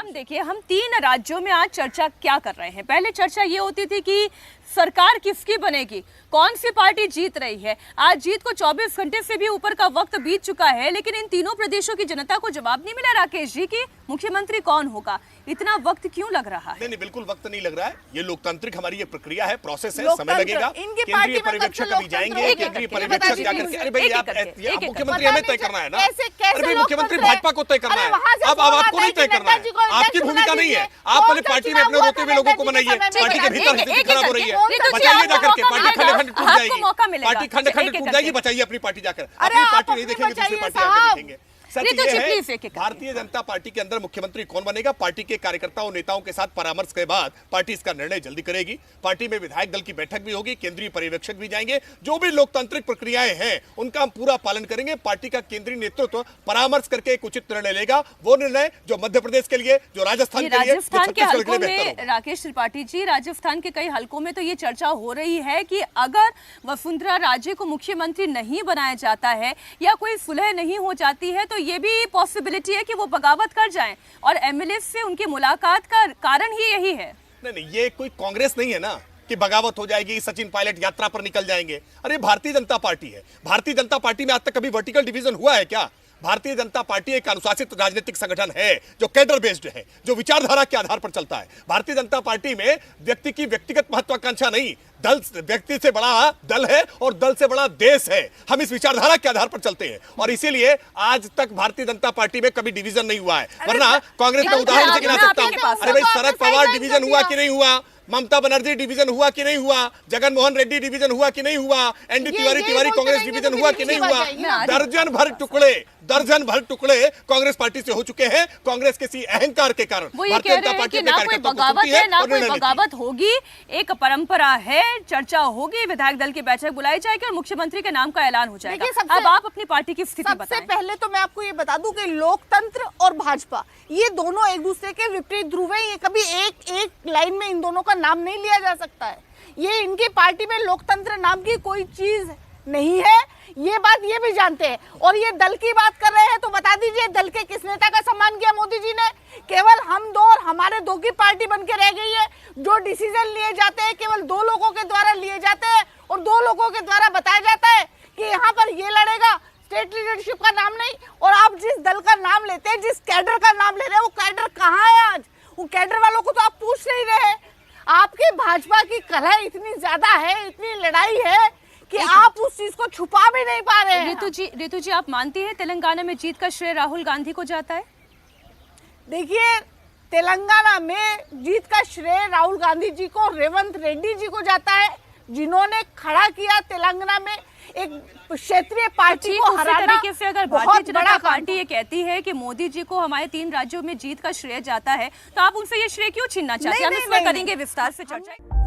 हम देखिए, हम 3 राज्यों में आज चर्चा क्या कर रहे हैं। पहले चर्चा ये होती थी कि सरकार किसकी बनेगी, कौन सी पार्टी जीत रही है। आज जीत को 24 घंटे से भी ऊपर का वक्त बीत चुका है, लेकिन इन तीनों प्रदेशों की जनता को जवाब नहीं मिला राकेश जी की मुख्यमंत्री कौन होगा। इतना वक्त क्यों लग रहा है? नहीं, बिल्कुल वक्त नहीं लग रहा है। ये लोकतांत्रिक हमारी ये प्रक्रिया है, प्रोसेस है, समय लगेगा। केंद्रीय पर्यवेक्षक अभी जाएंगे, केंद्रीय पर्यवेक्षक जाकर के, अरे भाई आप मुख्यमंत्री हमें तय करना है ना। अरे भाई मुख्यमंत्री भाजपा को तय करना है, अब आपको नहीं तय करना है, आपकी भूमिका नहीं है। आप पहले पार्टी में अपने रोते हुए लोगों को बनाइए, पार्टी के भीतर स्थिति खराब हो रही है, बचाइए जाकर के। पार्टी खंड खंड टूट जाएगी, पार्टी खंड खंड टूट जाएगी, बचाइए अपनी पार्टी जाकर। अपनी पार्टी नहीं देखेंगे, दूसरी पार्टी आके देखेंगे। सच ये है, भारतीय जनता पार्टी के अंदर मुख्यमंत्री कौन बनेगा, पार्टी के कार्यकर्ताओं नेताओं के साथ परामर्श के बाद पार्टी इसका निर्णय जल्दी करेगी। पार्टी में विधायक दल की बैठक भी होगी, केंद्रीय पर्यवेक्षक भी जाएंगे, जो भी लोकतांत्रिक प्रक्रियाएं हैं उनका हम पूरा पालन करेंगे। पार्टी का केंद्रीय नेतृत्व परामर्श करके एक उचित निर्णय लेगा, वो निर्णय जो मध्य प्रदेश के लिए, जो राजस्थान के लिए, राजस्थान के हलकों में। राकेश त्रिपाठी जी, राजस्थान के कई हलकों में तो ये चर्चा हो रही है कि अगर वसुंधरा राजे को मुख्यमंत्री नहीं बनाया जाता है या कोई सुलह नहीं हो जाती है तो ये भी पॉसिबिलिटी है कि वो बगावत कर जाएं, और एमएलए से उनकी मुलाकात का कारण ही यही है। नहीं, ये कोई कांग्रेस नहीं है ना कि बगावत हो जाएगी, सचिन पायलट यात्रा पर निकल जाएंगे। अरे भारतीय जनता पार्टी है, भारतीय जनता पार्टी में आज तक कभी वर्टिकल डिवीजन हुआ है क्या? भारतीय जनता पार्टी एक अनुशासित राजनीतिक संगठन है जो कैडर बेस्ड है, जो विचारधारा के आधार पर चलता है। भारतीय जनता पार्टी में व्यक्ति की व्यक्तिगत महत्वाकांक्षा नहीं, दल, व्यक्ति से बड़ा दल है और दल से बड़ा देश है। हम इस विचारधारा के आधार पर चलते हैं और इसीलिए आज तक भारतीय जनता पार्टी में कभी डिवीजन नहीं हुआ है। वरना कांग्रेस का उदाहरण से गिना सकता हूं। अरे भाई, शरद पवार डिवीजन हुआ कि नहीं हुआ, ममता बनर्जी डिवीजन हुआ कि नहीं हुआ, जगन मोहन रेड्डी डिवीजन हुआ कि नहीं हुआ, एनडी तिवारी कांग्रेस डिवीजन हुआ कि नहीं हुआ। दर्जन भर टुकड़े कांग्रेस पार्टी से हो चुके हैं, कांग्रेस के इसी अहंकार के कारण। भारतीय जनता पार्टी के कार्यकर्ताओं को सुनती है और निर्णय लेती है। बगावत होगी, एक परंपरा है, चर्चा होगी, विधायक दल की बैठक बुलाई जाएगी और मुख्यमंत्री के नाम का ऐलान हो जाएगा। अब आप अपनी पार्टी की स्थिति बताएं। सबसे पहले तो मैं आपको ये बता दूं कि लोकतंत्र और भाजपा ये दोनों एक दूसरे के विपरीत ध्रुव हैं। ये कभी एक लाइन में इन दोनों का नाम नहीं लिया जा सकता है। ये इनकी पार्टी में लोकतंत्र नाम की कोई चीज नहीं है, ये बात ये भी जानते हैं। और ये दल की बात कर रहे हैं तो बता दीजिए, दल के किस नेता का सम्मान किया मोदी जी ने? केवल हम दो और हमारे दो की पार्टी बन के रह गई है। जो डिसीजन लिए जाते हैं केवल 2 लोगों के द्वारा लिए जाते हैं और 2 लोगों के द्वारा बताया जाता है कि यहाँ पर ये लड़ेगा, स्टेट लीडरशिप का नाम नहीं। और आप जिस दल का नाम लेते हैं, जिस कैडर का नाम ले रहे हैं, वो कैडर कहाँ है आज? वो कैडर वालों को तो आप पूछ नहीं रहे। आपके भाजपा की कलह इतनी ज्यादा है, इतनी लड़ाई है कि आप उस चीज को छुपा भी नहीं पा रहे हैं। रितु जी, आप मानती हैं तेलंगाना में जीत का श्रेय राहुल गांधी को जाता है? देखिए, तेलंगाना में जीत का श्रेय राहुल गांधी जी को, रेवंत रेड्डी जी को जाता है, जिन्होंने खड़ा किया तेलंगाना में एक क्षेत्रीय पार्टी को हराना। तरीके से अगर भारतीय जनता पार्टी ये कहती है कि मोदी जी को हमारे 3 राज्यों में जीत का श्रेय जाता है, तो आप उनसे ये श्रेय क्यों छीनना चाहते हैं? हम इस पर करेंगे विस्तार से चर्चा।